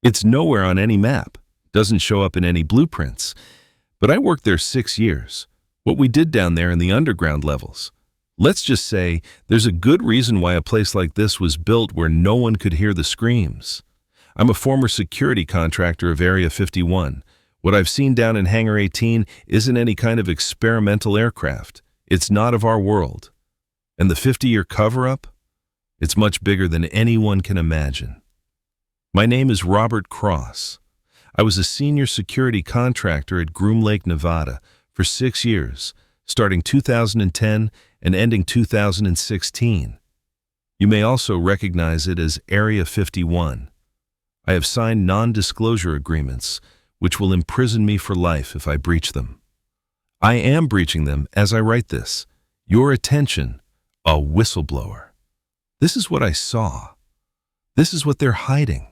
It's nowhere on any map, doesn't show up in any blueprints. But I worked there 6 years. What we did down there in the underground levels. Let's just say there's a good reason why a place like this was built where no one could hear the screams. I'm a former security contractor of Area 51. What I've seen down in Hangar 18 isn't any kind of experimental aircraft. It's not of our world. And the 50-year cover-up? It's much bigger than anyone can imagine. My name is Robert Cross. I was a senior security contractor at Groom Lake, Nevada for 6 years, starting 2010 and ending 2016. You may also recognize it as Area 51. I have signed non-disclosure agreements, which will imprison me for life if I breach them. I am breaching them as I write this. Your attention, a whistleblower. This is what I saw. This is what they're hiding.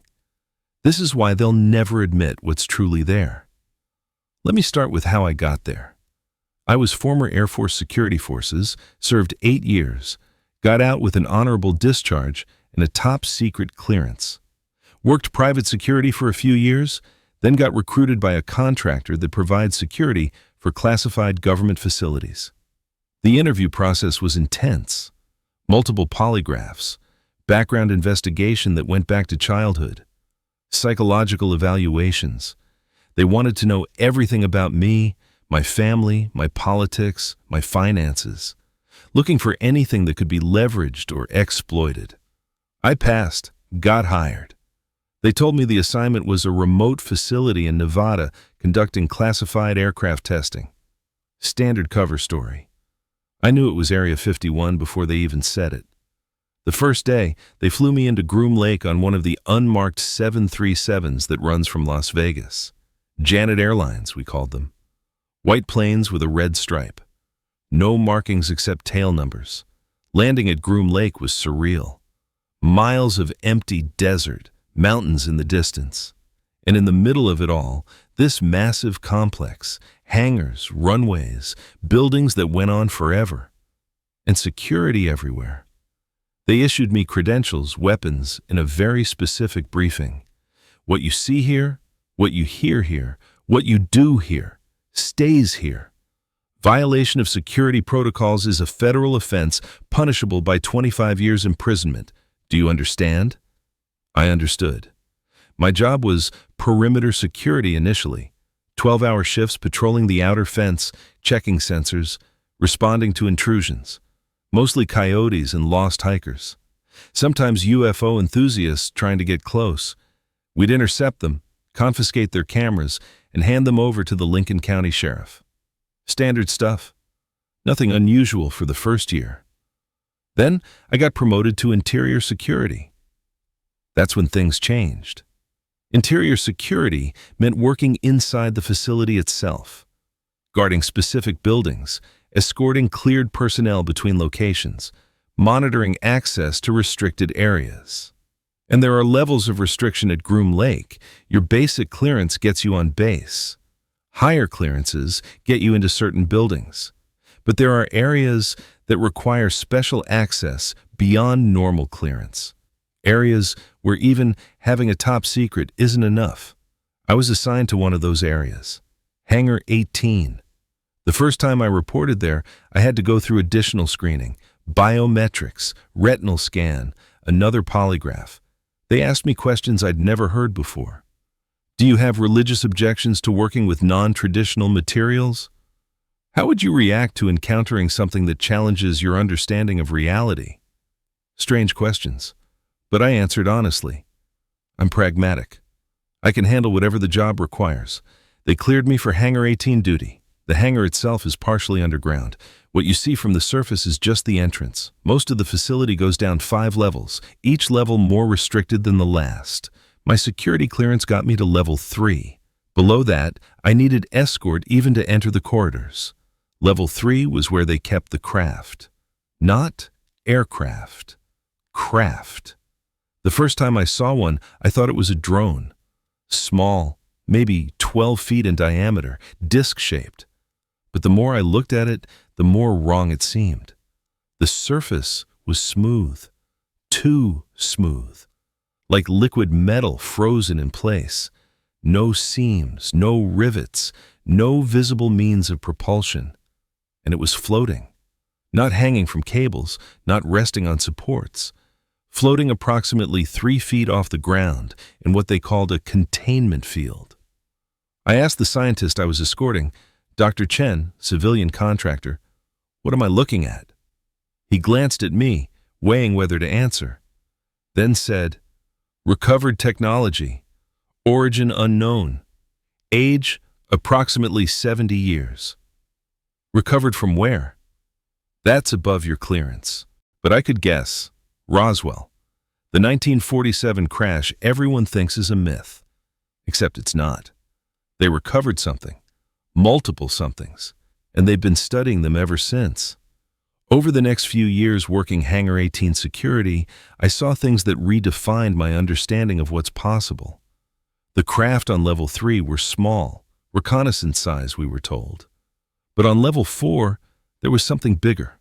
This is why they'll never admit what's truly there. Let me start with how I got there. I was former Air Force Security Forces, served 8 years, got out with an honorable discharge and a top-secret clearance. Worked private security for a few years, then got recruited by a contractor that provides security for classified government facilities. The interview process was intense. Multiple polygraphs, background investigation that went back to childhood, psychological evaluations. They wanted to know everything about me, my family, my politics, my finances, looking for anything that could be leveraged or exploited. I passed, got hired. They told me the assignment was a remote facility in Nevada conducting classified aircraft testing. Standard cover story. I knew it was Area 51 before they even said it. The first day, they flew me into Groom Lake on one of the unmarked 737s that runs from Las Vegas. Janet Airlines, we called them. White planes with a red stripe. No markings except tail numbers. Landing at Groom Lake was surreal. Miles of empty desert, mountains in the distance. And in the middle of it all, this massive complex, hangars, runways, buildings that went on forever. And security everywhere. They issued me credentials, weapons, in a very specific briefing. What you see here, what you hear here, what you do here, stays here. Violation of security protocols is a federal offense punishable by 25 years imprisonment. Do you understand? I understood. My job was perimeter security initially, 12-hour shifts patrolling the outer fence, checking sensors, responding to intrusions, mostly coyotes and lost hikers. Sometimes UFO enthusiasts trying to get close. We'd intercept them, confiscate their cameras, and hand them over to the Lincoln County Sheriff. Standard stuff. Nothing unusual for the first year. Then I got promoted to interior security. That's when things changed. Interior security meant working inside the facility itself, guarding specific buildings, escorting cleared personnel between locations, monitoring access to restricted areas. And there are levels of restriction at Groom Lake. Your basic clearance gets you on base. Higher clearances get you into certain buildings. But there are areas that require special access beyond normal clearance. Areas where even having a top secret isn't enough. I was assigned to one of those areas, Hangar 18. The first time I reported there, I had to go through additional screening, biometrics, retinal scan, another polygraph. They asked me questions I'd never heard before. Do you have religious objections to working with non-traditional materials? How would you react to encountering something that challenges your understanding of reality? Strange questions. But I answered honestly. I'm pragmatic. I can handle whatever the job requires. They cleared me for Hangar 18 duty. The hangar itself is partially underground. What you see from the surface is just the entrance. Most of the facility goes down 5 levels, each level more restricted than the last. My security clearance got me to level 3. Below that, I needed escort even to enter the corridors. Level 3 was where they kept the craft. Not aircraft. Craft. The first time I saw one, I thought it was a drone. Small, maybe 12 feet in diameter, disc-shaped. But the more I looked at it, the more wrong it seemed. The surface was smooth. Too smooth. like liquid metal frozen in place. No seams, no rivets, no visible means of propulsion. And it was floating, not hanging from cables, not resting on supports, floating approximately 3 feet off the ground in what they called a containment field. I asked the scientist I was escorting, Dr. Chen, civilian contractor, "What am I looking at?" He glanced at me, weighing whether to answer, then said, "Recovered technology, origin unknown, age approximately 70 years. Recovered from where? That's above your clearance." But I could guess. Roswell. The 1947 crash everyone thinks is a myth. Except it's not. They recovered something, multiple somethings, and they've been studying them ever since. Over the next few years working Hangar 18 security, I saw things that redefined my understanding of what's possible. The craft on level 3 were small, reconnaissance size, we were told. But on level 4, there was something bigger.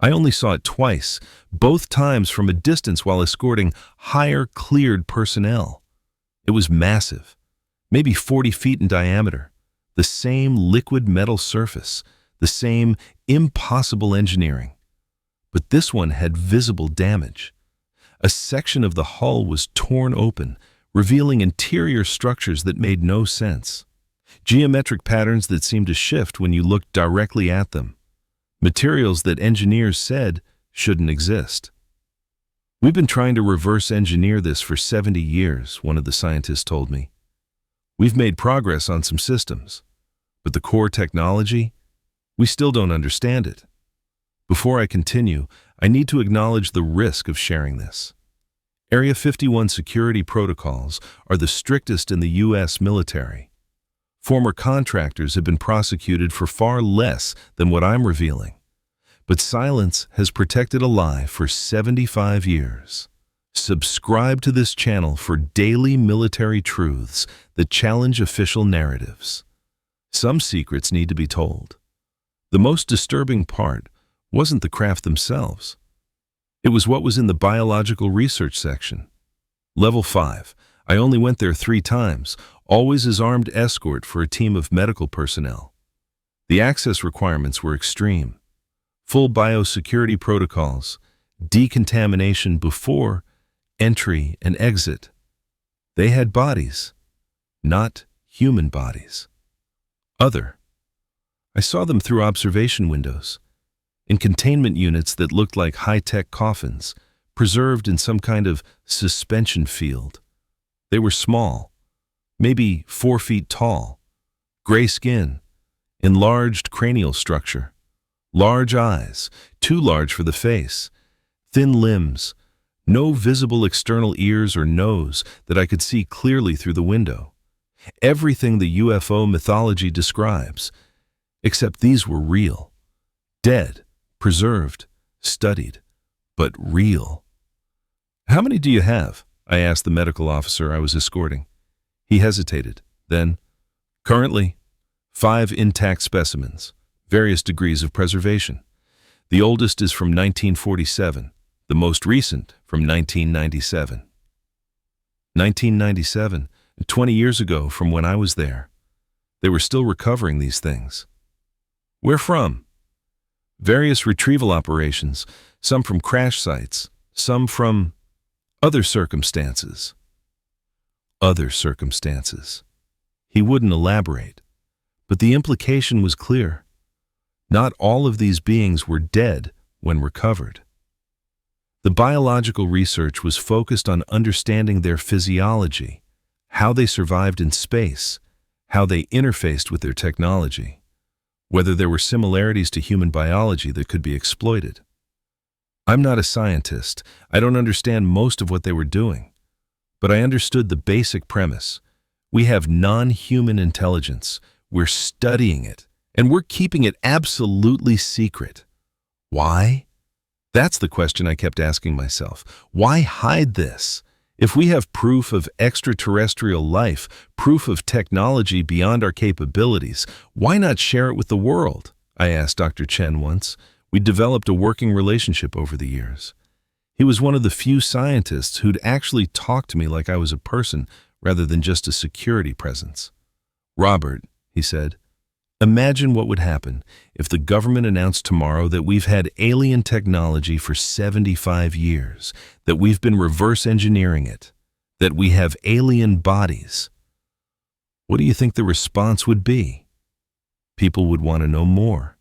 I only saw it twice, both times from a distance while escorting higher cleared personnel. It was massive, maybe 40 feet in diameter, the same liquid metal surface, the same impossible engineering. But this one had visible damage. A section of the hull was torn open, revealing interior structures that made no sense. Geometric patterns that seemed to shift when you looked directly at them. Materials that engineers said shouldn't exist. "We've been trying to reverse engineer this for 70 years, one of the scientists told me. "We've made progress on some systems, but the core technology, we still don't understand it." Before I continue, I need to acknowledge the risk of sharing this. Area 51 security protocols are the strictest in the U.S. military. Former contractors have been prosecuted for far less than what I'm revealing. But silence has protected a lie for 75 years. Subscribe to this channel for daily military truths that challenge official narratives. Some secrets need to be told. The most disturbing part wasn't the craft themselves. It was what was in the biological research section. Level 5. I only went there 3 times, always as armed escort for a team of medical personnel. The access requirements were extreme. Full biosecurity protocols, decontamination before entry and exit. They had bodies, not human bodies. I saw them through observation windows, in containment units that looked like high-tech coffins, preserved in some kind of suspension field. They were small, maybe 4 feet tall, gray skin, enlarged cranial structure, large eyes, too large for the face, thin limbs, no visible external ears or nose that I could see clearly through the window. Everything the UFO mythology describes, except these were real, dead, preserved, studied, but real. "How many do you have?" I asked the medical officer I was escorting. He hesitated. Then, "Currently, 5 intact specimens, various degrees of preservation. The oldest is from 1947, the most recent from 1997. 1997, 20 years ago from when I was there. They were still recovering these things." "Where from?" "Various retrieval operations, some from crash sites, some from other circumstances." Other circumstances. He wouldn't elaborate, but the implication was clear. Not all of these beings were dead when recovered. The biological research was focused on understanding their physiology, how they survived in space, how they interfaced with their technology, whether there were similarities to human biology that could be exploited. I'm not a scientist. I don't understand most of what they were doing. But I understood the basic premise. We have non-human intelligence. We're studying it, and we're keeping it absolutely secret. Why? That's the question I kept asking myself. Why hide this? If we have proof of extraterrestrial life, proof of technology beyond our capabilities, why not share it with the world? I asked Dr. Chen once. We developed a working relationship over the years. He was one of the few scientists who'd actually talked to me like I was a person rather than just a security presence. "Robert," he said, "imagine what would happen if the government announced tomorrow that we've had alien technology for 75 years, that we've been reverse engineering it, that we have alien bodies. What do you think the response would be? People would want to know more.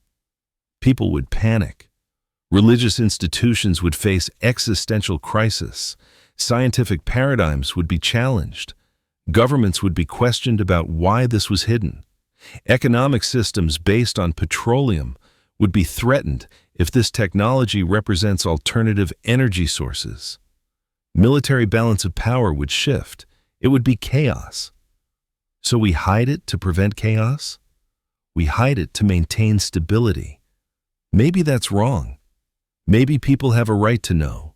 People would panic. Religious institutions would face existential crisis. Scientific paradigms would be challenged. Governments would be questioned about why this was hidden. Economic systems based on petroleum would be threatened if this technology represents alternative energy sources. Military balance of power would shift. It would be chaos. So we hide it to prevent chaos? We hide it to maintain stability. Maybe that's wrong. Maybe people have a right to know.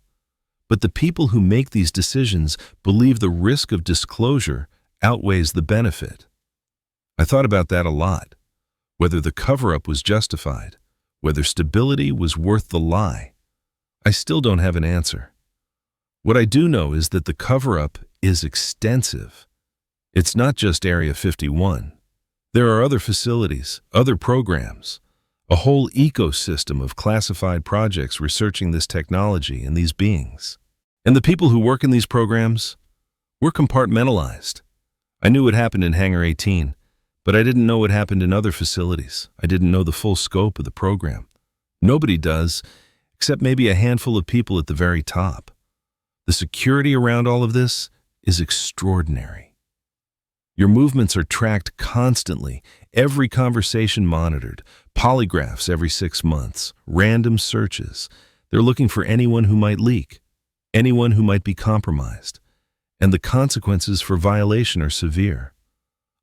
But the people who make these decisions believe the risk of disclosure outweighs the benefit." I thought about that a lot, whether the cover-up was justified, whether stability was worth the lie. I still don't have an answer. What I do know is that the cover-up is extensive. It's not just Area 51. There are other facilities, other programs, a whole ecosystem of classified projects researching this technology and these beings. And the people who work in these programs, we're compartmentalized. I knew what happened in Hangar 18, but I didn't know what happened in other facilities. I didn't know the full scope of the program. Nobody does, except maybe a handful of people at the very top. The security around all of this is extraordinary. Your movements are tracked constantly, every conversation monitored, polygraphs every 6 months, random searches. They're looking for anyone who might leak, anyone who might be compromised, and the consequences for violation are severe.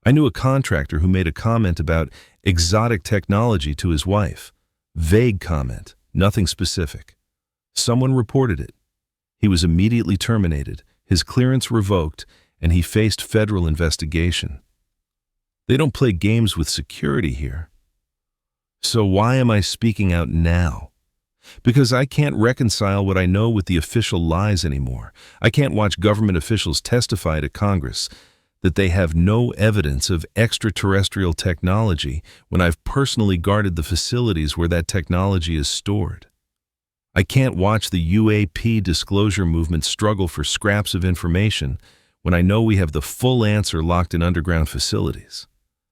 I knew a contractor who made a comment about exotic technology to his wife. Vague comment, nothing specific. Someone reported it. He was immediately terminated, his clearance revoked, and he faced federal investigation. They don't play games with security here. So why am I speaking out now? Because I can't reconcile what I know with the official lies anymore. I can't watch government officials testify to Congress that they have no evidence of extraterrestrial technology when I've personally guarded the facilities where that technology is stored. I can't watch the UAP disclosure movement struggle for scraps of information when I know we have the full answer locked in underground facilities.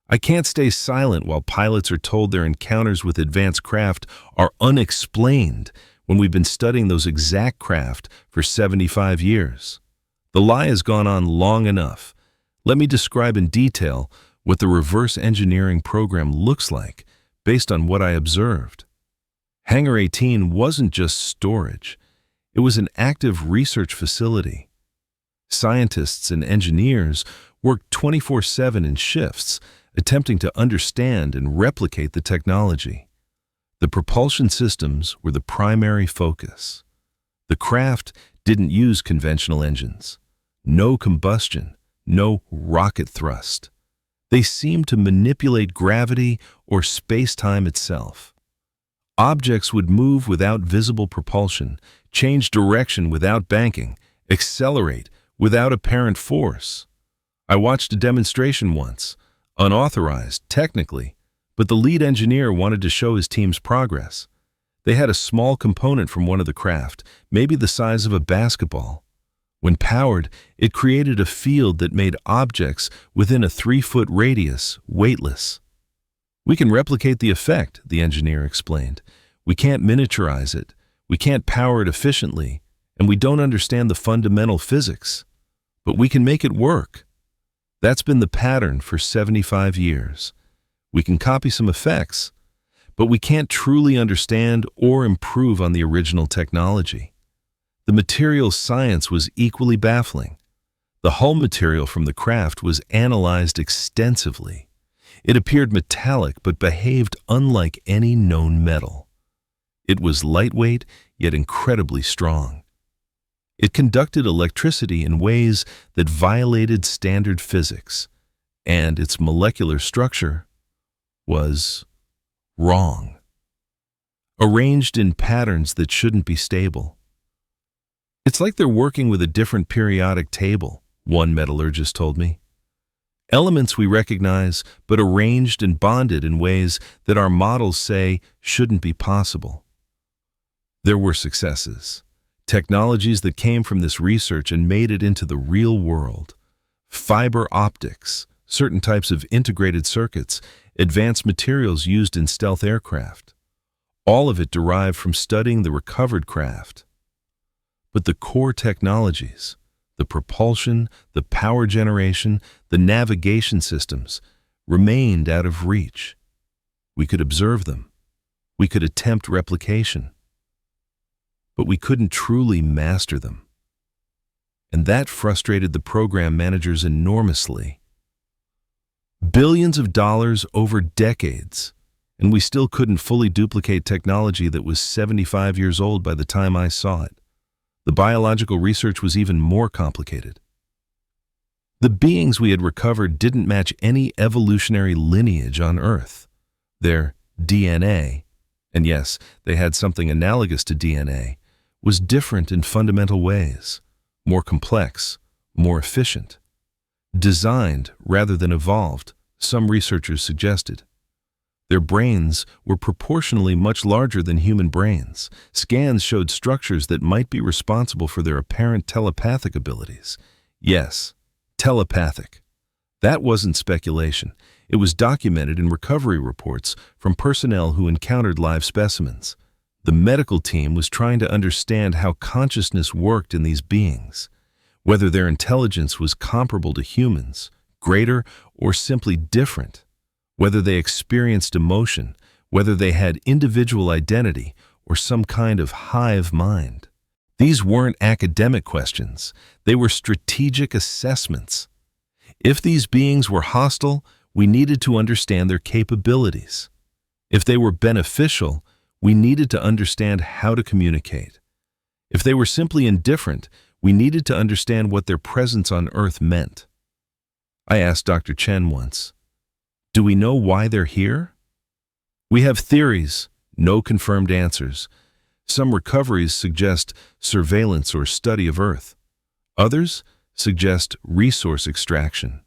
I can't stay silent while pilots are told their encounters with advanced craft are unexplained when we've been studying those exact craft for 75 years. The lie has gone on long enough. Let me describe in detail what the reverse engineering program looks like based on what I observed. Hangar 18 wasn't just storage. It was an active research facility. Scientists and engineers worked 24/7 in shifts, attempting to understand and replicate the technology. The propulsion systems were the primary focus. The craft didn't use conventional engines. No combustion, no rocket thrust. They seemed to manipulate gravity or space-time itself. Objects would move without visible propulsion, change direction without banking, accelerate without apparent force. I watched a demonstration once, unauthorized, technically, but the lead engineer wanted to show his team's progress. They had a small component from one of the craft, maybe the size of a basketball. When powered, it created a field that made objects within a 3-foot radius weightless. "We can replicate the effect," the engineer explained. "We can't miniaturize it, we can't power it efficiently, and we don't understand the fundamental physics. But we can make it work." That's been the pattern for 75 years. We can copy some effects, but we can't truly understand or improve on the original technology. The material science was equally baffling. The hull material from the craft was analyzed extensively. It appeared metallic but behaved unlike any known metal. It was lightweight yet incredibly strong. It conducted electricity in ways that violated standard physics, and its molecular structure was wrong, arranged in patterns that shouldn't be stable. It's like they're working with a different periodic table, one metallurgist told me. Elements we recognize, but arranged and bonded in ways that our models say shouldn't be possible. There were successes, technologies that came from this research and made it into the real world. Fiber optics, certain types of integrated circuits, advanced materials used in stealth aircraft. All of it derived from studying the recovered craft. But the core technologies, the propulsion, the power generation, the navigation systems, remained out of reach. We could observe them. We could attempt replication. But we couldn't truly master them. And that frustrated the program managers enormously. Billions of dollars over decades, and we still couldn't fully duplicate technology that was 75 years old by the time I saw it. The biological research was even more complicated. The beings we had recovered didn't match any evolutionary lineage on Earth. Their DNA, and yes, they had something analogous to DNA, was different in fundamental ways, more complex, more efficient. Designed rather than evolved, some researchers suggested. Their brains were proportionally much larger than human brains. Scans showed structures that might be responsible for their apparent telepathic abilities. Yes, telepathic. That wasn't speculation. It was documented in recovery reports from personnel who encountered live specimens. The medical team was trying to understand how consciousness worked in these beings, whether their intelligence was comparable to humans, greater, or simply different. Whether they experienced emotion, whether they had individual identity, or some kind of hive mind. These weren't academic questions. They were strategic assessments. If these beings were hostile, we needed to understand their capabilities. If they were beneficial, we needed to understand how to communicate. If they were simply indifferent, we needed to understand what their presence on Earth meant. I asked Dr. Chen once, "Do we know why they're here?" "We have theories, no confirmed answers. Some recoveries suggest surveillance or study of Earth. Others suggest resource extraction.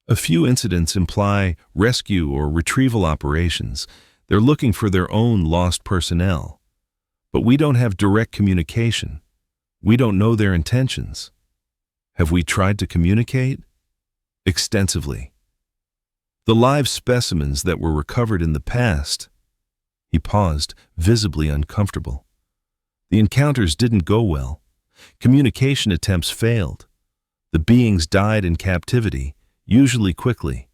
A few incidents imply rescue or retrieval operations. They're looking for their own lost personnel. But we don't have direct communication. We don't know their intentions. Have we tried to communicate?" "Extensively. The live specimens that were recovered in the past." He paused, visibly uncomfortable. "The encounters didn't go well. Communication attempts failed. The beings died in captivity, usually quickly.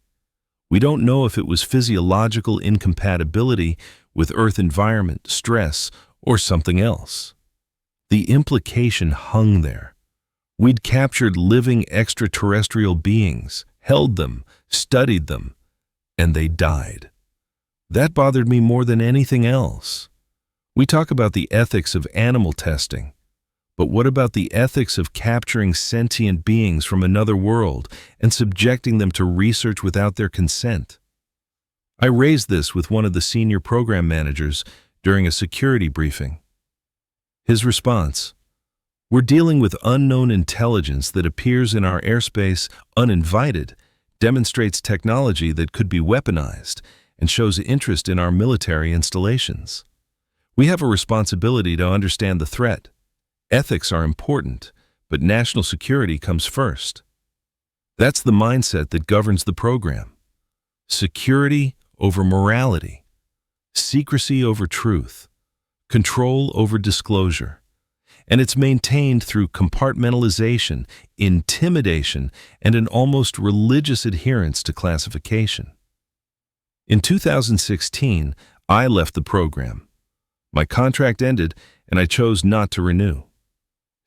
We don't know if it was physiological incompatibility with Earth environment, stress, or something else. The implication hung there. We'd captured living extraterrestrial beings, held them, studied them, and they died. That bothered me more than anything else. We talk about the ethics of animal testing, but what about the ethics of capturing sentient beings from another world and subjecting them to research without their consent?" I raised this with one of the senior program managers during a security briefing. His response, "We're dealing with unknown intelligence that appears in our airspace uninvited, demonstrates technology that could be weaponized, and shows interest in our military installations. We have a responsibility to understand the threat. Ethics are important, but national security comes first." That's the mindset that governs the program. Security over morality, secrecy over truth, control over disclosure. And it's maintained through compartmentalization, intimidation, and an almost religious adherence to classification. In 2016, I left the program. My contract ended, and I chose not to renew.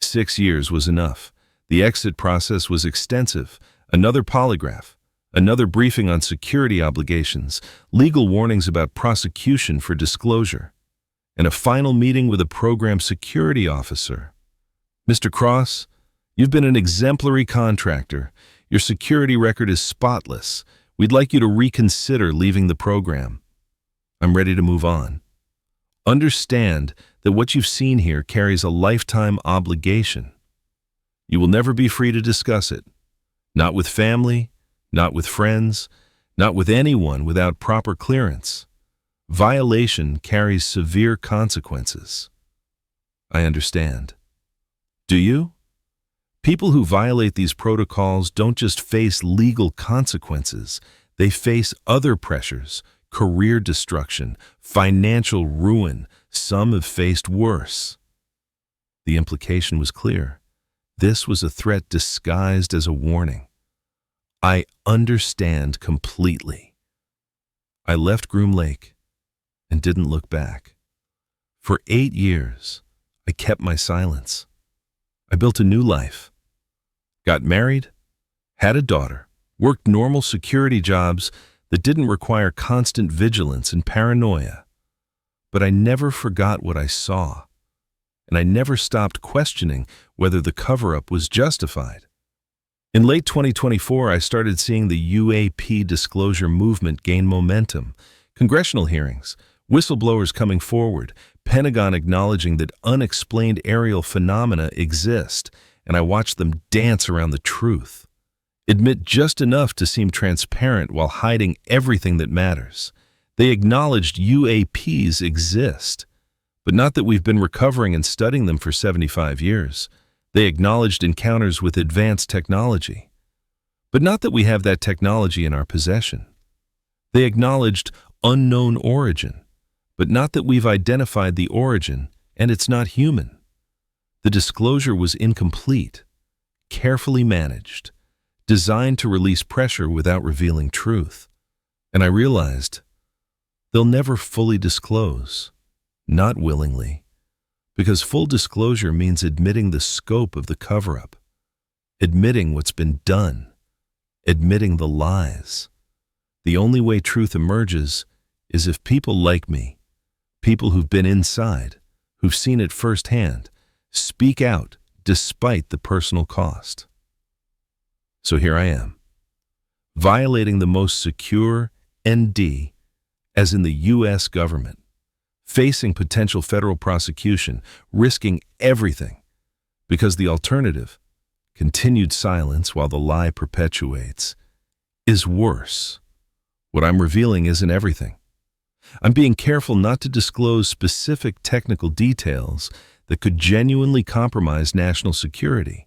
6 years was enough. The exit process was extensive. Another polygraph, another briefing on security obligations, legal warnings about prosecution for disclosure, and a final meeting with a program security officer. "Mr. Cross, you've been an exemplary contractor. Your security record is spotless. We'd like you to reconsider leaving the program." "I'm ready to move on." Understand that what you've seen here carries a lifetime obligation. You will never be free to discuss it. Not with family, not with friends, not with anyone without proper clearance. Violation carries severe consequences. I understand. Do you? People who violate these protocols don't just face legal consequences, they face other pressures, career destruction, financial ruin. Some have faced worse. The implication was clear. This was a threat disguised as a warning. I understand completely. I left Groom Lake and didn't look back. For 8 years, I kept my silence. I built a new life. Got married, had a daughter, worked normal security jobs that didn't require constant vigilance and paranoia. But I never forgot what I saw, and I never stopped questioning whether the cover-up was justified. In late 2024, I started seeing the UAP disclosure movement gain momentum. Congressional hearings, whistleblowers coming forward, Pentagon acknowledging that unexplained aerial phenomena exist, and I watched them dance around the truth. Admit just enough to seem transparent while hiding everything that matters. They acknowledged UAPs exist, but not that we've been recovering and studying them for 75 years. They acknowledged encounters with advanced technology, but not that we have that technology in our possession. They acknowledged unknown origin, but not that we've identified the origin and it's not human. The disclosure was incomplete, carefully managed, designed to release pressure without revealing truth. And I realized they'll never fully disclose, not willingly, because full disclosure means admitting the scope of the cover-up, admitting what's been done, admitting the lies. The only way truth emerges is if people like me, people who've been inside, who've seen it firsthand, speak out despite the personal cost. So here I am, violating the most secure ND, as in the U.S. government, facing potential federal prosecution, risking everything, because the alternative, continued silence while the lie perpetuates, is worse. What I'm revealing isn't everything. I'm being careful not to disclose specific technical details that could genuinely compromise national security.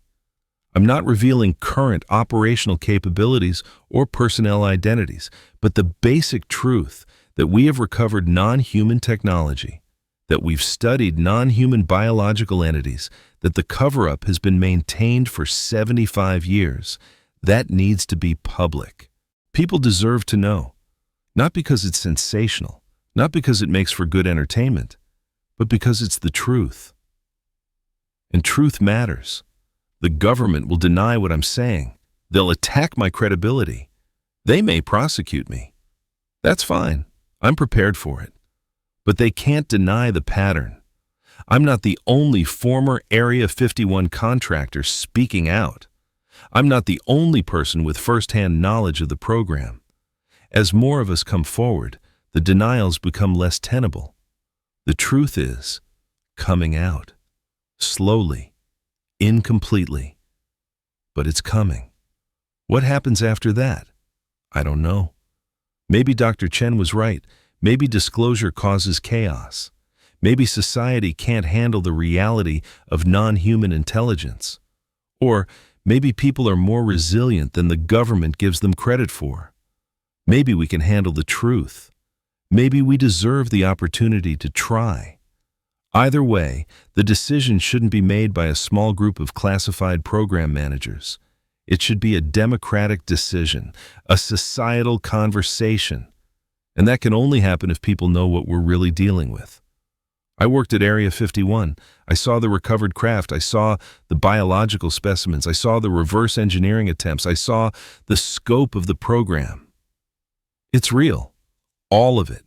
I'm not revealing current operational capabilities or personnel identities, but the basic truth that we have recovered non-human technology, that we've studied non-human biological entities, that the cover-up has been maintained for 75 years. That needs to be public. People deserve to know, not because it's sensational, not because it makes for good entertainment, but because it's the truth. And truth matters. The government will deny what I'm saying. They'll attack my credibility. They may prosecute me. That's fine. I'm prepared for it. But they can't deny the pattern. I'm not the only former Area 51 contractor speaking out. I'm not the only person with first-hand knowledge of the program. As more of us come forward, the denials become less tenable. The truth is coming out. Slowly, incompletely. But it's coming. What happens after that? I don't know. Maybe Dr. Chen was right. Maybe disclosure causes chaos. Maybe society can't handle the reality of non-human intelligence. Or maybe people are more resilient than the government gives them credit for. Maybe we can handle the truth. Maybe we deserve the opportunity to try. Either way, the decision shouldn't be made by a small group of classified program managers. It should be a democratic decision, a societal conversation. And that can only happen if people know what we're really dealing with. I worked at Area 51. I saw the recovered craft. I saw the biological specimens. I saw the reverse engineering attempts. I saw the scope of the program. It's real, all of it.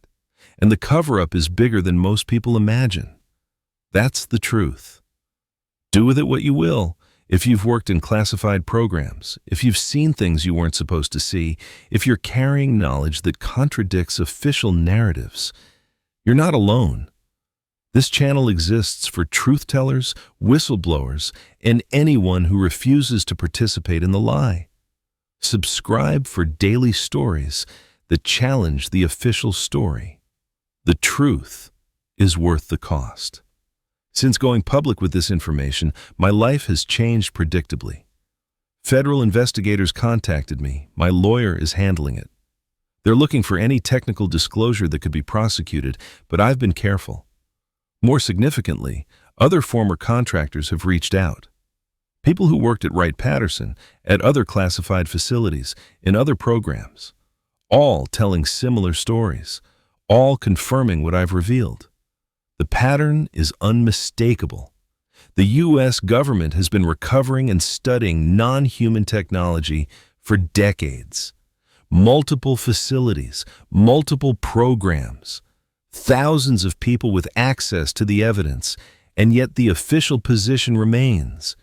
And the cover-up is bigger than most people imagine. That's the truth. Do with it what you will. If you've worked in classified programs, if you've seen things you weren't supposed to see, if you're carrying knowledge that contradicts official narratives, you're not alone. This channel exists for truth-tellers, whistleblowers, and anyone who refuses to participate in the lie. Subscribe for daily stories that challenge the official story. The truth is worth the cost. Since going public with this information, my life has changed predictably. Federal investigators contacted me. My lawyer is handling it. They're looking for any technical disclosure that could be prosecuted, but I've been careful. More significantly, other former contractors have reached out. People who worked at Wright-Patterson, at other classified facilities, in other programs, all telling similar stories, all confirming what I've revealed. The pattern is unmistakable. The U.S. government has been recovering and studying non-human technology for decades. Multiple facilities, multiple programs, thousands of people with access to the evidence, and yet the official position remains: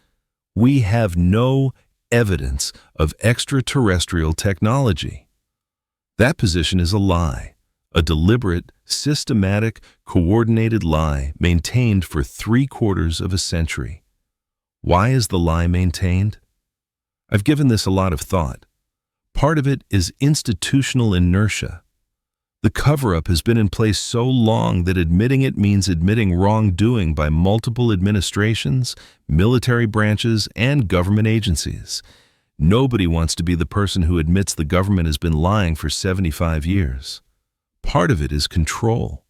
we have no evidence of extraterrestrial technology. That position is a lie, a deliberate, systematic, coordinated lie maintained for 3/4 of a century. Why is the lie maintained? I've given this a lot of thought. Part of it is institutional inertia. The cover-up has been in place so long that admitting it means admitting wrongdoing by multiple administrations, military branches, and government agencies. Nobody wants to be the person who admits the government has been lying for 75 years. Part of it is control.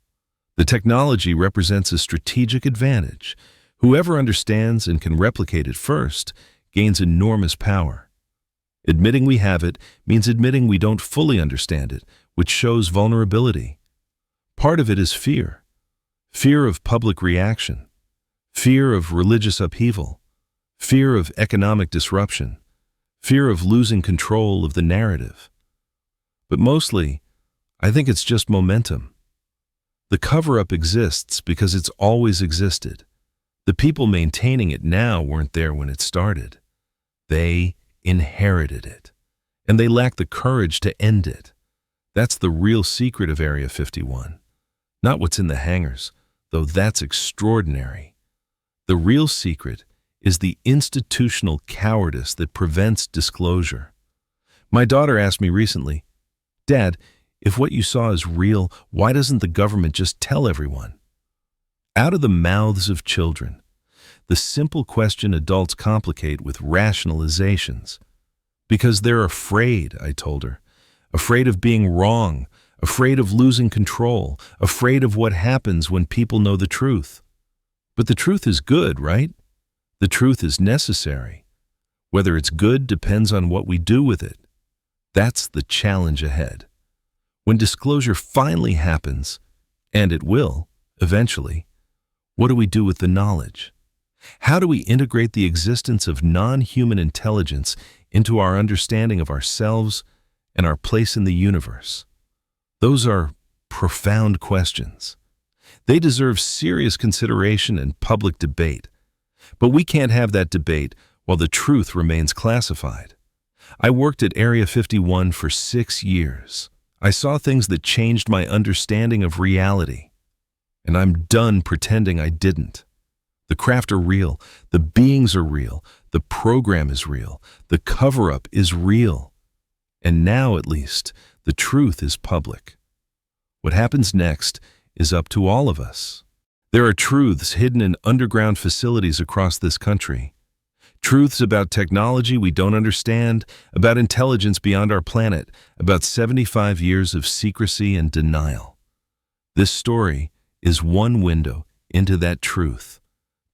The technology represents a strategic advantage. Whoever understands and can replicate it first gains enormous power. Admitting we have it means admitting we don't fully understand it, which shows vulnerability. Part of it is fear. Fear of public reaction. Fear of religious upheaval. Fear of economic disruption. Fear of losing control of the narrative. But mostly, I think it's just momentum. The cover-up exists because it's always existed. The people maintaining it now weren't there when it started. They inherited it, and they lack the courage to end it. That's the real secret of Area 51. Not what's in the hangars, though that's extraordinary. The real secret is the institutional cowardice that prevents disclosure. My daughter asked me recently, "Dad, if what you saw is real, why doesn't the government just tell everyone?" Out of the mouths of children, the simple question adults complicate with rationalizations. Because they're afraid, I told her. Afraid of being wrong, afraid of losing control, afraid of what happens when people know the truth. But the truth is good, right? The truth is necessary. Whether it's good depends on what we do with it. That's the challenge ahead. When disclosure finally happens, and it will, eventually, what do we do with the knowledge? How do we integrate the existence of non-human intelligence into our understanding of ourselves and our place in the universe? Those are profound questions. They deserve serious consideration and public debate. But we can't have that debate while the truth remains classified. I worked at Area 51 for 6 years. I saw things that changed my understanding of reality. And I'm done pretending I didn't. The craft are real, the beings are real, the program is real, the cover-up is real. And now, at least, the truth is public. What happens next is up to all of us. There are truths hidden in underground facilities across this country. Truths about technology we don't understand, about intelligence beyond our planet, about 75 years of secrecy and denial. This story is one window into that truth.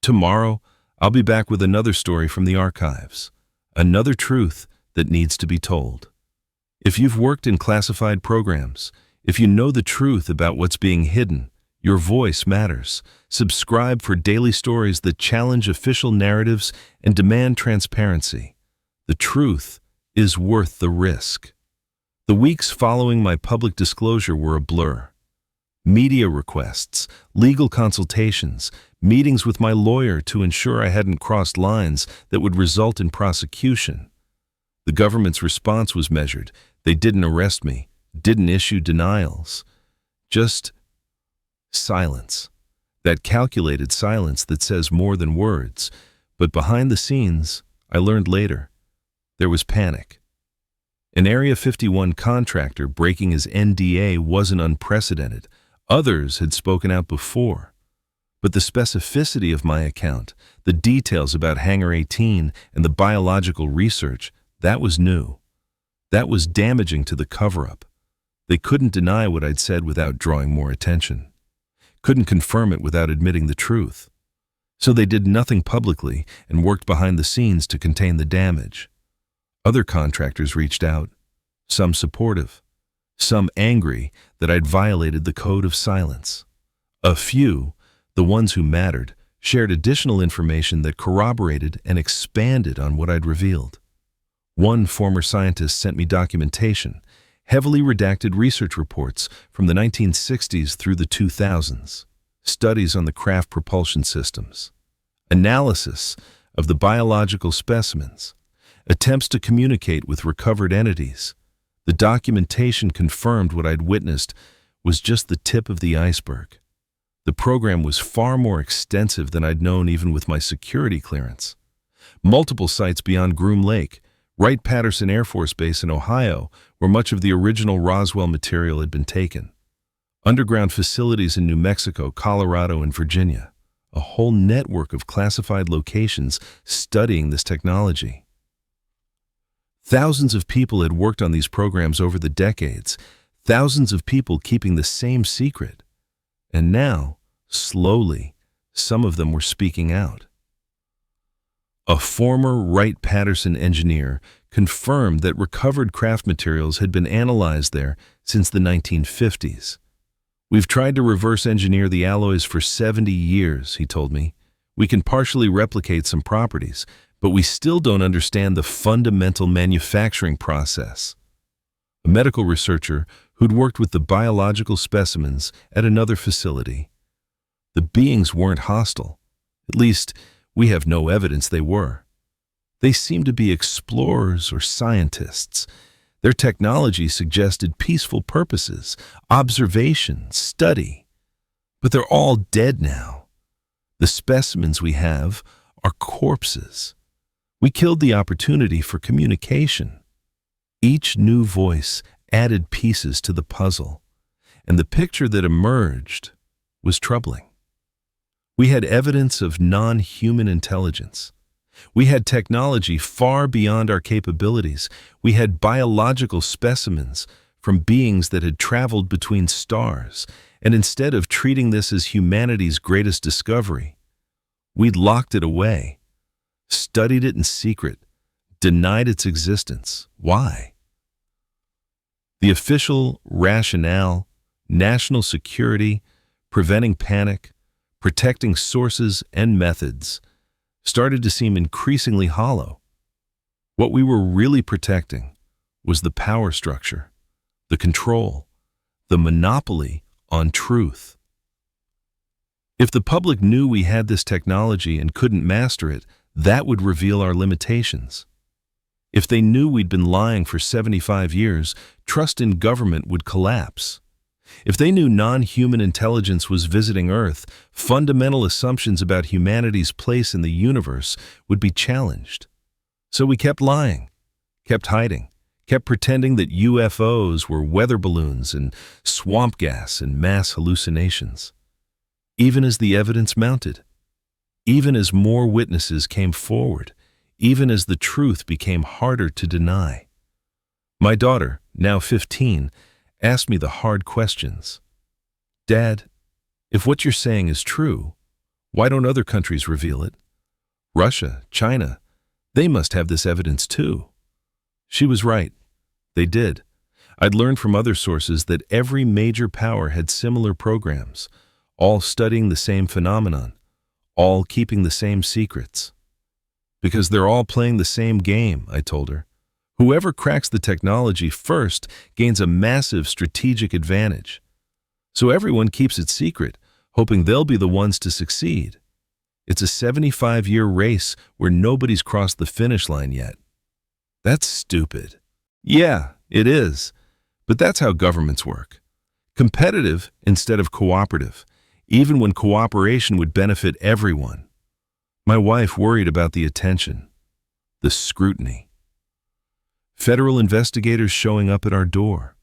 Tomorrow, I'll be back with another story from the archives, another truth that needs to be told. If you've worked in classified programs, if you know the truth about what's being hidden, your voice matters. Subscribe for daily stories that challenge official narratives and demand transparency. The truth is worth the risk. The weeks following my public disclosure were a blur. Media requests, legal consultations, meetings with my lawyer to ensure I hadn't crossed lines that would result in prosecution. The government's response was measured. They didn't arrest me, didn't issue denials. Just silence. That calculated silence that says more than words. But behind the scenes, I learned later, there was panic. An Area 51 contractor breaking his NDA wasn't unprecedented. Others had spoken out before. But the specificity of my account, the details about Hangar 18 and the biological research, that was new. That was damaging to the cover-up. They couldn't deny what I'd said without drawing more attention. Couldn't confirm it without admitting the truth. So they did nothing publicly and worked behind the scenes to contain the damage. Other contractors reached out, some supportive, some angry that I'd violated the code of silence. A few, the ones who mattered, shared additional information that corroborated and expanded on what I'd revealed. One former scientist sent me documentation, heavily redacted research reports from the 1960s through the 2000s, studies on the craft propulsion systems, analysis of the biological specimens, attempts to communicate with recovered entities. The documentation confirmed what I'd witnessed was just the tip of the iceberg. The program was far more extensive than I'd known even with my security clearance. Multiple sites beyond Groom Lake, Wright-Patterson Air Force Base in Ohio, where much of the original Roswell material had been taken. Underground facilities in New Mexico, Colorado, and Virginia. A whole network of classified locations studying this technology. Thousands of people had worked on these programs over the decades, thousands of people keeping the same secret. And now, slowly, some of them were speaking out. A former Wright-Patterson engineer confirmed that recovered craft materials had been analyzed there since the 1950s. We've tried to reverse engineer the alloys for 70 years, he told me. We can partially replicate some properties, but we still don't understand the fundamental manufacturing process. A medical researcher who'd worked with the biological specimens at another facility. The beings weren't hostile. At least, we have no evidence they were. They seemed to be explorers or scientists. Their technology suggested peaceful purposes, observation, study. But they're all dead now. The specimens we have are corpses. We killed the opportunity for communication. Each new voice added pieces to the puzzle, and the picture that emerged was troubling. We had evidence of non-human intelligence. We had technology far beyond our capabilities. We had biological specimens from beings that had traveled between stars, and instead of treating this as humanity's greatest discovery, we'd locked it away, studied it in secret, denied its existence. Why? The official rationale, national security, preventing panic, protecting sources and methods, started to seem increasingly hollow. What we were really protecting was the power structure, the control, the monopoly on truth. If the public knew we had this technology and couldn't master it, that would reveal our limitations. If they knew we'd been lying for 75 years, trust in government would collapse. If they knew non-human intelligence was visiting Earth, fundamental assumptions about humanity's place in the universe would be challenged. So we kept lying, kept hiding, kept pretending that UFOs were weather balloons and swamp gas and mass hallucinations. Even as the evidence mounted, even as more witnesses came forward, even as the truth became harder to deny. My daughter, now 15, asked me the hard questions. Dad, if what you're saying is true, why don't other countries reveal it? Russia, China, they must have this evidence too. She was right. They did. I'd learned from other sources that every major power had similar programs, all studying the same phenomenon, all keeping the same secrets. Because they're all playing the same game, I told her. Whoever cracks the technology first gains a massive strategic advantage. So everyone keeps it secret, hoping they'll be the ones to succeed. It's a 75-year race where nobody's crossed the finish line yet. That's stupid. Yeah, it is. But that's how governments work. Competitive instead of cooperative. even when cooperation would benefit everyone. My wife worried about the attention, the scrutiny. Federal investigators showing up at our door,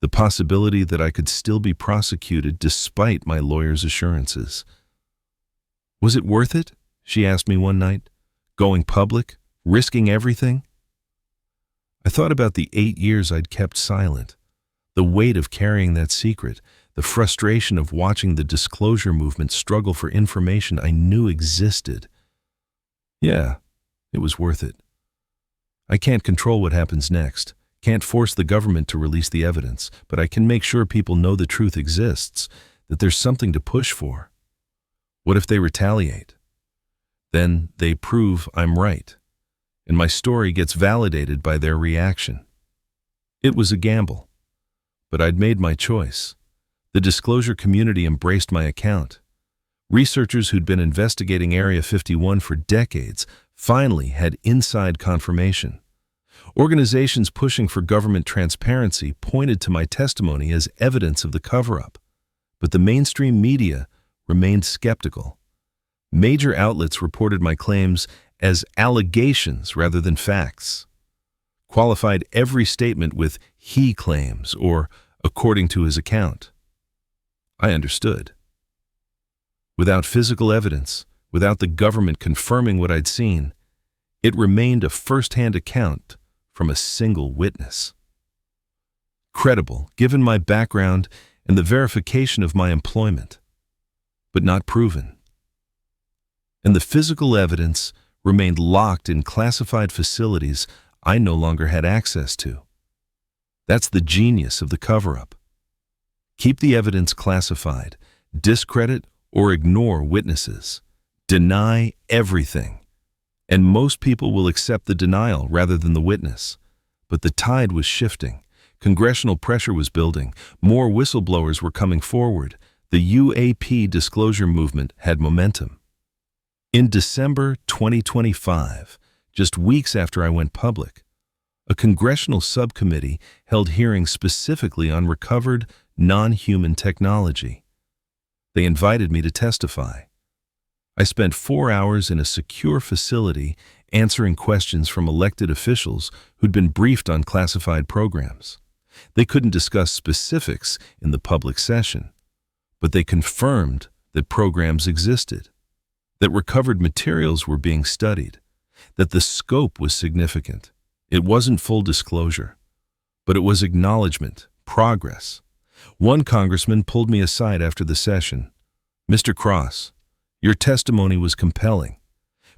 the possibility that I could still be prosecuted despite my lawyer's assurances. Was it worth it? She asked me one night. Going public, risking everything? I thought about the 8 years I'd kept silent, the weight of carrying that secret, the frustration of watching the disclosure movement struggle for information I knew existed. Yeah, it was worth it. I can't control what happens next, can't force the government to release the evidence, but I can make sure people know the truth exists, that there's something to push for. What if they retaliate? Then they prove I'm right, and my story gets validated by their reaction. It was a gamble, but I'd made my choice. The disclosure community embraced my account. Researchers who'd been investigating Area 51 for decades finally had inside confirmation. Organizations pushing for government transparency pointed to my testimony as evidence of the cover-up, but the mainstream media remained skeptical. Major outlets reported my claims as allegations rather than facts, qualified every statement with "he claims" or "according to his account." I understood. Without physical evidence, without the government confirming what I'd seen, it remained a first-hand account from a single witness. Credible, given my background and the verification of my employment, but not proven. And the physical evidence remained locked in classified facilities I no longer had access to. That's the genius of the cover-up. Keep the evidence classified, discredit or ignore witnesses, deny everything, and most people will accept the denial rather than the witness. But the tide was shifting. Congressional pressure was building. More whistleblowers were coming forward. The UAP disclosure movement had momentum. In December 2025, just weeks after I went public, a congressional subcommittee held hearings specifically on recovered non-human technology. They invited me to testify. I spent 4 hours in a secure facility answering questions from elected officials who'd been briefed on classified programs. They couldn't discuss specifics in the public session, but they confirmed that programs existed, that recovered materials were being studied, that the scope was significant. It wasn't full disclosure, but it was acknowledgement, progress. One congressman pulled me aside after the session. "Mr. Cross, your testimony was compelling,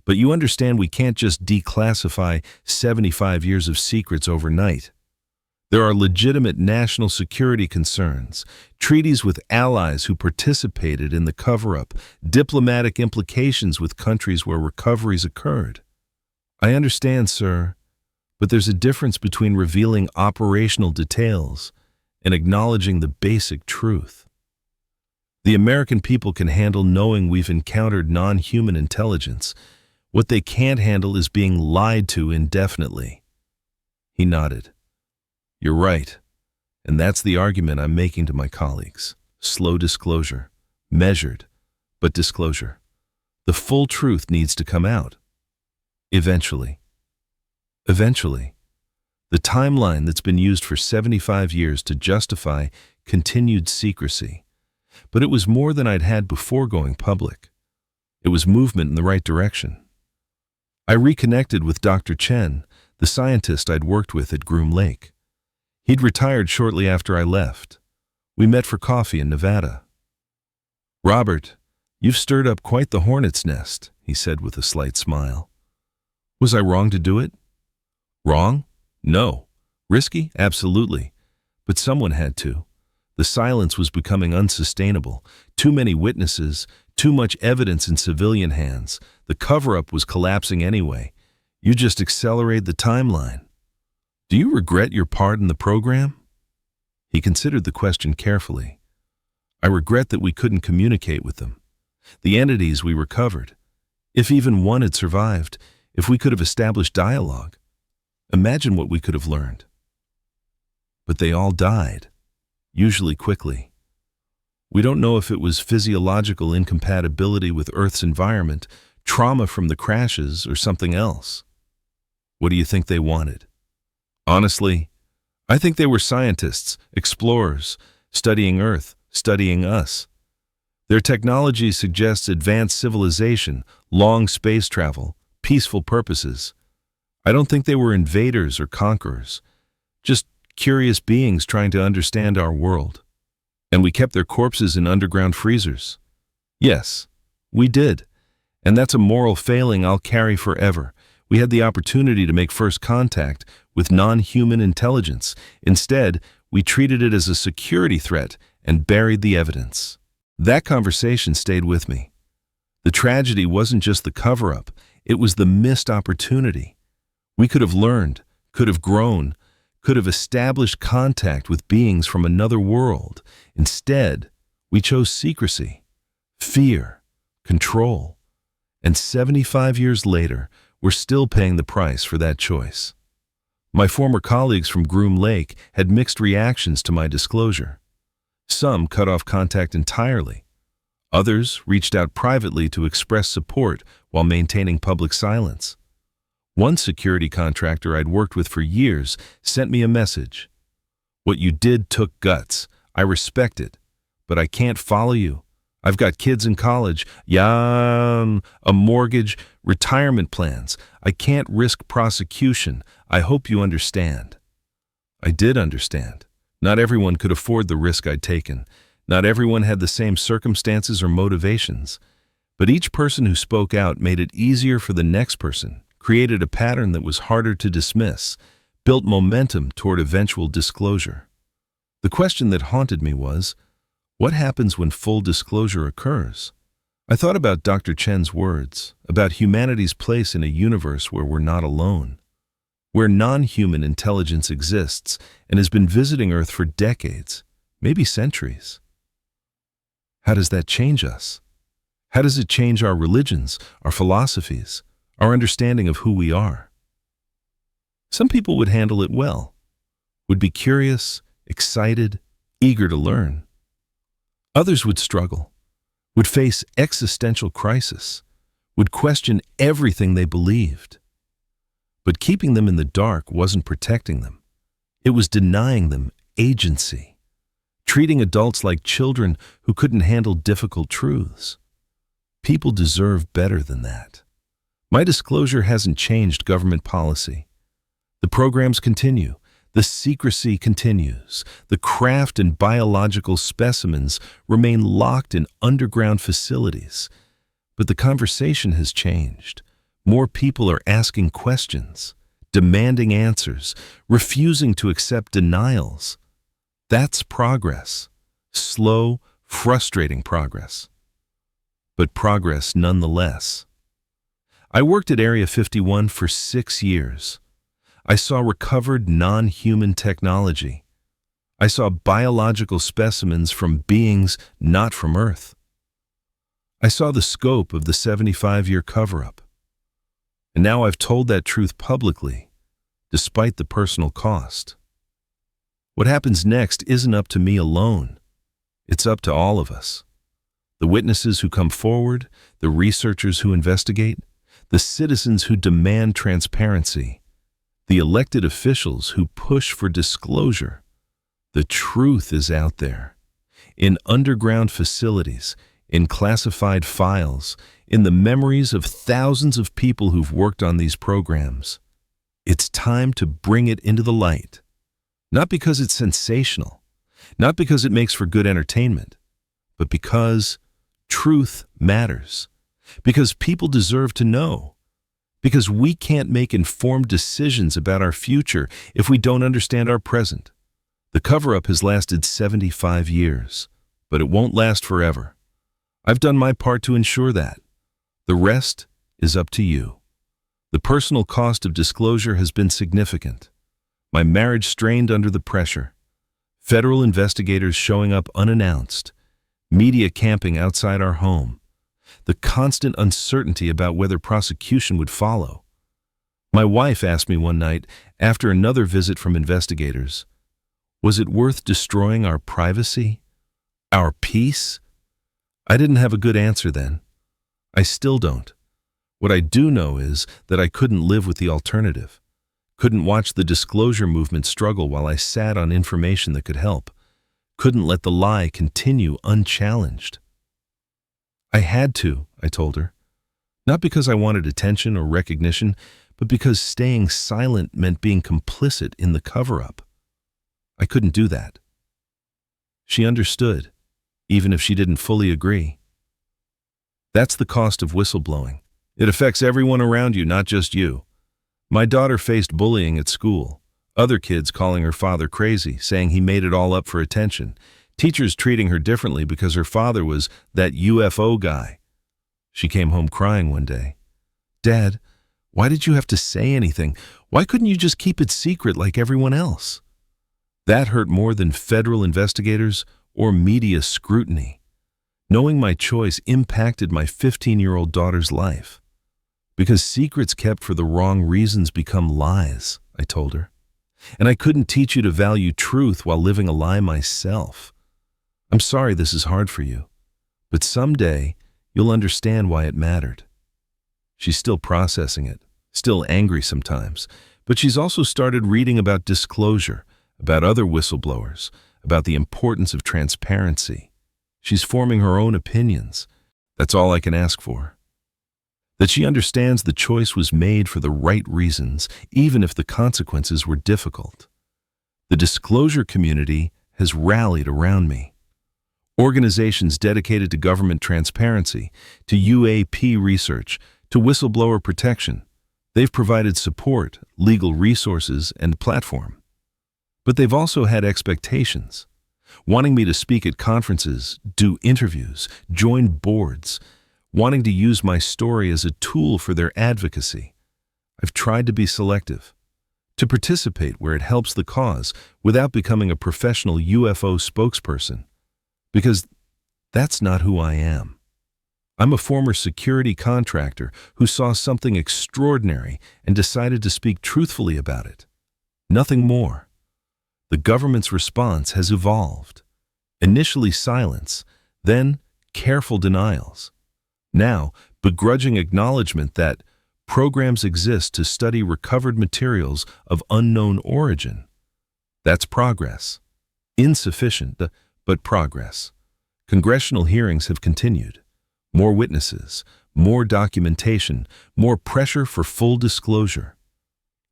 but you understand we can't just declassify 75 years of secrets overnight. There are legitimate national security concerns, treaties with allies who participated in the cover-up, diplomatic implications with countries where recoveries occurred. I understand, sir, but there's a difference between revealing operational details and acknowledging the basic truth. The American people can handle knowing we've encountered non-human intelligence. What they can't handle is being lied to indefinitely." He nodded. "You're right, and that's the argument I'm making to my colleagues. Slow disclosure, measured, but disclosure. The full truth needs to come out. Eventually. Eventually. The timeline that's been used for 75 years to justify continued secrecy. But it was more than I'd had before going public. It was movement in the right direction. I reconnected with Dr. Chen, the scientist I'd worked with at Groom Lake. He'd retired shortly after I left. We met for coffee in Nevada. "Robert, you've stirred up quite the hornet's nest," he said with a slight smile. Was I wrong to do it? Wrong? No. Risky? Absolutely. But someone had to. The silence was becoming unsustainable. Too many witnesses, too much evidence in civilian hands. The cover-up was collapsing anyway. You just accelerate the timeline. Do you regret your part in the program? He considered the question carefully. I regret that we couldn't communicate with them. The entities we recovered. If even one had survived, if we could have established dialogue, imagine what we could have learned. But they all died, usually quickly. We don't know if it was physiological incompatibility with Earth's environment, trauma from the crashes, or something else. What do you think they wanted? Honestly, I think they were scientists, explorers, studying Earth, studying us. Their technology suggests advanced civilization, long space travel, peaceful purposes. I don't think they were invaders or conquerors, just curious beings trying to understand our world. And we kept their corpses in underground freezers. Yes, we did. And that's a moral failing I'll carry forever. We had the opportunity to make first contact with non-human intelligence. Instead, we treated it as a security threat and buried the evidence. That conversation stayed with me. The tragedy wasn't just the cover-up, it was the missed opportunity. We could have learned, could have grown, could have established contact with beings from another world. Instead, we chose secrecy, fear, control. And 75 years later, we're still paying the price for that choice. My former colleagues from Groom Lake had mixed reactions to my disclosure. Some cut off contact entirely. Others reached out privately to express support while maintaining public silence. One security contractor I'd worked with for years sent me a message. "What you did took guts. I respect it, but I can't follow you. I've got kids in college, a mortgage, retirement plans. I can't risk prosecution. I hope you understand." I did understand. Not everyone could afford the risk I'd taken. Not everyone had the same circumstances or motivations. But each person who spoke out made it easier for the next person, created a pattern that was harder to dismiss, built momentum toward eventual disclosure. The question that haunted me was, what happens when full disclosure occurs? I thought about Dr. Chen's words, about humanity's place in a universe where we're not alone, where non-human intelligence exists and has been visiting Earth for decades, maybe centuries. How does that change us? How does it change our religions, our philosophies, our understanding of who we are? Some people would handle it well, would be curious, excited, eager to learn. Others would struggle, would face existential crisis, would question everything they believed. But keeping them in the dark wasn't protecting them. It was denying them agency, treating adults like children who couldn't handle difficult truths. People deserve better than that. My disclosure hasn't changed government policy. The programs continue. The secrecy continues. The craft and biological specimens remain locked in underground facilities. But the conversation has changed. More people are asking questions, demanding answers, refusing to accept denials. That's progress. Slow, frustrating progress. But progress nonetheless. I worked at Area 51 for 6 years. I saw recovered non-human technology. I saw biological specimens from beings not from Earth. I saw the scope of the 75-year cover-up. And now I've told that truth publicly, despite the personal cost. What happens next isn't up to me alone. It's up to all of us. The witnesses who come forward, the researchers who investigate, the citizens who demand transparency, the elected officials who push for disclosure. The truth is out there, in underground facilities, in classified files, in the memories of thousands of people who've worked on these programs. It's time to bring it into the light. Not because it's sensational, not because it makes for good entertainment, but because truth matters, because people deserve to know, because we can't make informed decisions about our future if we don't understand our present. The cover-up has lasted 75 years, but it won't last forever. I've done my part to ensure that. The rest is up to you. The personal cost of disclosure has been significant. My marriage strained under the pressure. Federal investigators showing up unannounced. Media camping outside our home. The constant uncertainty about whether prosecution would follow. My wife asked me one night, after another visit from investigators, was it worth destroying our privacy? Our peace? I didn't have a good answer then. I still don't. What I do know is that I couldn't live with the alternative. Couldn't watch the disclosure movement struggle while I sat on information that could help. Couldn't let the lie continue unchallenged. I had to, I told her. Not because I wanted attention or recognition, but because staying silent meant being complicit in the cover-up. I couldn't do that. She understood, even if she didn't fully agree. That's the cost of whistleblowing. It affects everyone around you, not just you. My daughter faced bullying at school. Other kids calling her father crazy, saying he made it all up for attention. Teachers treating her differently because her father was that UFO guy. She came home crying one day. "Dad, why did you have to say anything? Why couldn't you just keep it secret like everyone else?" That hurt more than federal investigators or media scrutiny. Knowing my choice impacted my 15-year-old daughter's life. Because secrets kept for the wrong reasons become lies, I told her. And I couldn't teach you to value truth while living a lie myself. I'm sorry this is hard for you, but someday you'll understand why it mattered. She's still processing it, still angry sometimes, but she's also started reading about disclosure, about other whistleblowers, about the importance of transparency. She's forming her own opinions. That's all I can ask for. That she understands the choice was made for the right reasons, even if the consequences were difficult. The disclosure community has rallied around me. Organizations dedicated to government transparency, to UAP research, to whistleblower protection. They've provided support, legal resources, and platform. But they've also had expectations, wanting me to speak at conferences, do interviews, join boards, wanting to use my story as a tool for their advocacy. I've tried to be selective, to participate where it helps the cause without becoming a professional UFO spokesperson, because that's not who I am. I'm a former security contractor who saw something extraordinary and decided to speak truthfully about it. Nothing more. The government's response has evolved. Initially silence, then careful denials. Now, begrudging acknowledgement that programs exist to study recovered materials of unknown origin. That's progress. Insufficient, but progress. Congressional hearings have continued. More witnesses, more documentation, more pressure for full disclosure.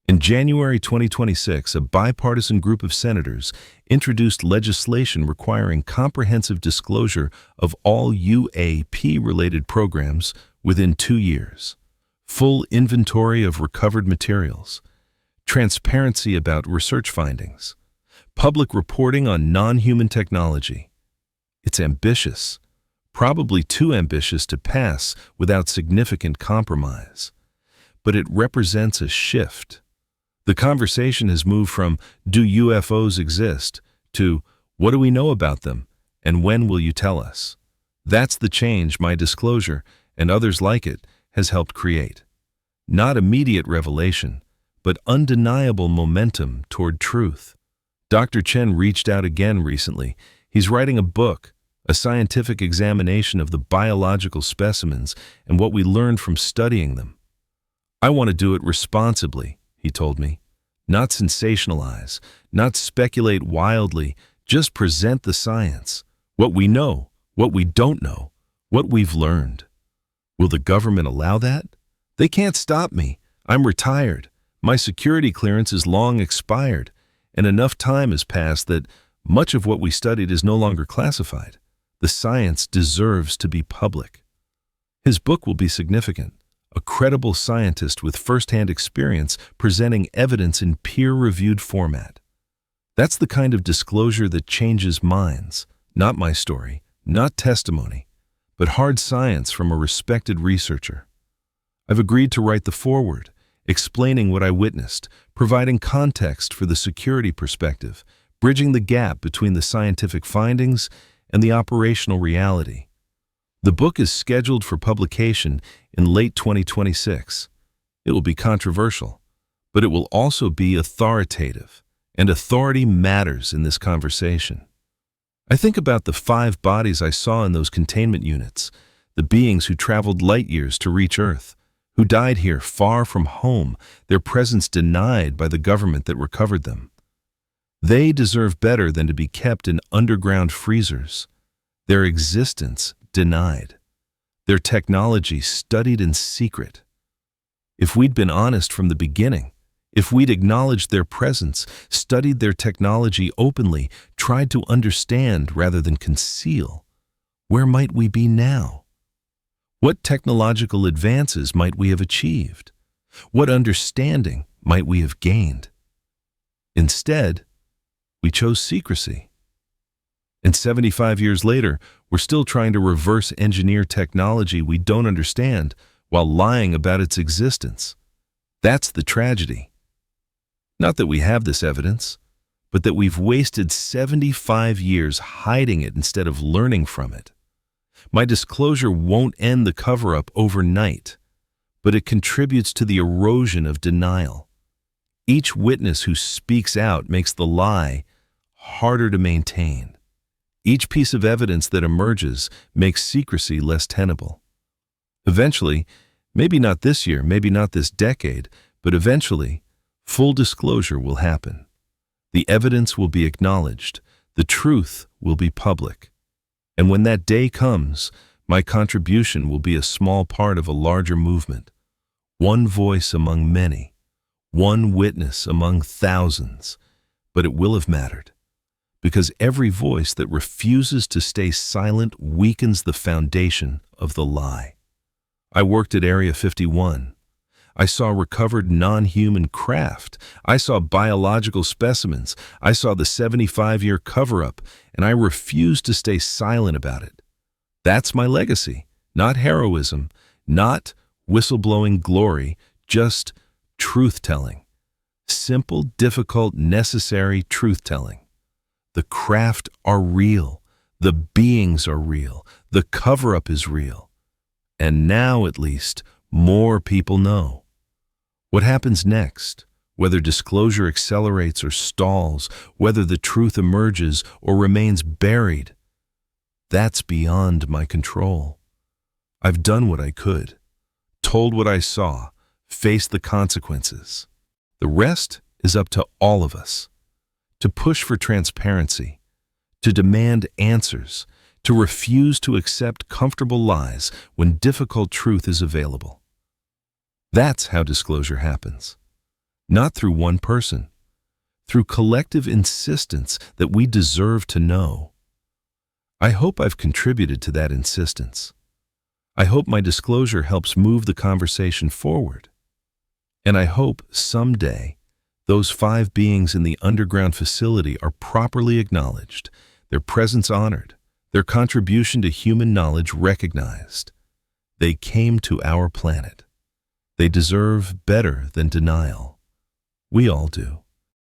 In January 2026, a bipartisan group of senators introduced legislation requiring comprehensive disclosure of all UAP-related programs within 2 years, full inventory of recovered materials, transparency about research findings, public reporting on non-human technology. It's ambitious, probably too ambitious to pass without significant compromise, but it represents a shift. The conversation has moved from, "Do UFOs exist?" to, "What do we know about them, and when will you tell us?" That's the change my disclosure, and others like it, has helped create. Not immediate revelation, but undeniable momentum toward truth. Dr. Chen reached out again recently. He's writing a book, a scientific examination of the biological specimens and what we learned from studying them. "I want to do it responsibly," he told me. "Not sensationalize, not speculate wildly, just present the science, what we know, what we don't know, what we've learned." Will the government allow that? They can't stop me. I'm retired. My security clearance is long expired, and enough time has passed that much of what we studied is no longer classified. The science deserves to be public. His book will be significant. A credible scientist with first-hand experience presenting evidence in peer-reviewed format. That's the kind of disclosure that changes minds. Not my story, not testimony, but hard science from a respected researcher. I've agreed to write the foreword, explaining what I witnessed, providing context for the security perspective, bridging the gap between the scientific findings and the operational reality. The book is scheduled for publication in late 2026. It will be controversial, but it will also be authoritative, and authority matters in this conversation. I think about the 5 bodies I saw in those containment units, the beings who traveled light years to reach Earth, who died here far from home, their presence denied by the government that recovered them. They deserve better than to be kept in underground freezers, their existence denied, their technology studied in secret. If we'd been honest from the beginning, if we'd acknowledged their presence, studied their technology openly, tried to understand rather than conceal, where might we be now? What technological advances might we have achieved? What understanding might we have gained? Instead, we chose secrecy. And 75 years later, we're still trying to reverse engineer technology we don't understand while lying about its existence. That's the tragedy. Not that we have this evidence, but that we've wasted 75 years hiding it instead of learning from it. My disclosure won't end the cover-up overnight, but it contributes to the erosion of denial. Each witness who speaks out makes the lie harder to maintain. Each piece of evidence that emerges makes secrecy less tenable. Eventually, maybe not this year, maybe not this decade, but eventually, full disclosure will happen. The evidence will be acknowledged. The truth will be public. And when that day comes, my contribution will be a small part of a larger movement. One voice among many. One witness among thousands. But it will have mattered. Because every voice that refuses to stay silent weakens the foundation of the lie. I worked at Area 51. I saw recovered non-human craft. I saw biological specimens. I saw the 75-year cover-up, and I refused to stay silent about it. That's my legacy, not heroism, not whistleblowing glory, just truth-telling. Simple, difficult, necessary truth-telling. The craft are real. The beings are real. The cover-up is real. And now, at least, more people know. What happens next, whether disclosure accelerates or stalls, whether the truth emerges or remains buried, that's beyond my control. I've done what I could, told what I saw, faced the consequences. The rest is up to all of us. To push for transparency, to demand answers, to refuse to accept comfortable lies when difficult truth is available. That's how disclosure happens. Not through one person, through collective insistence that we deserve to know. I hope I've contributed to that insistence. I hope my disclosure helps move the conversation forward. And I hope someday those 5 beings in the underground facility are properly acknowledged, their presence honored, their contribution to human knowledge recognized. They came to our planet. They deserve better than denial. We all do.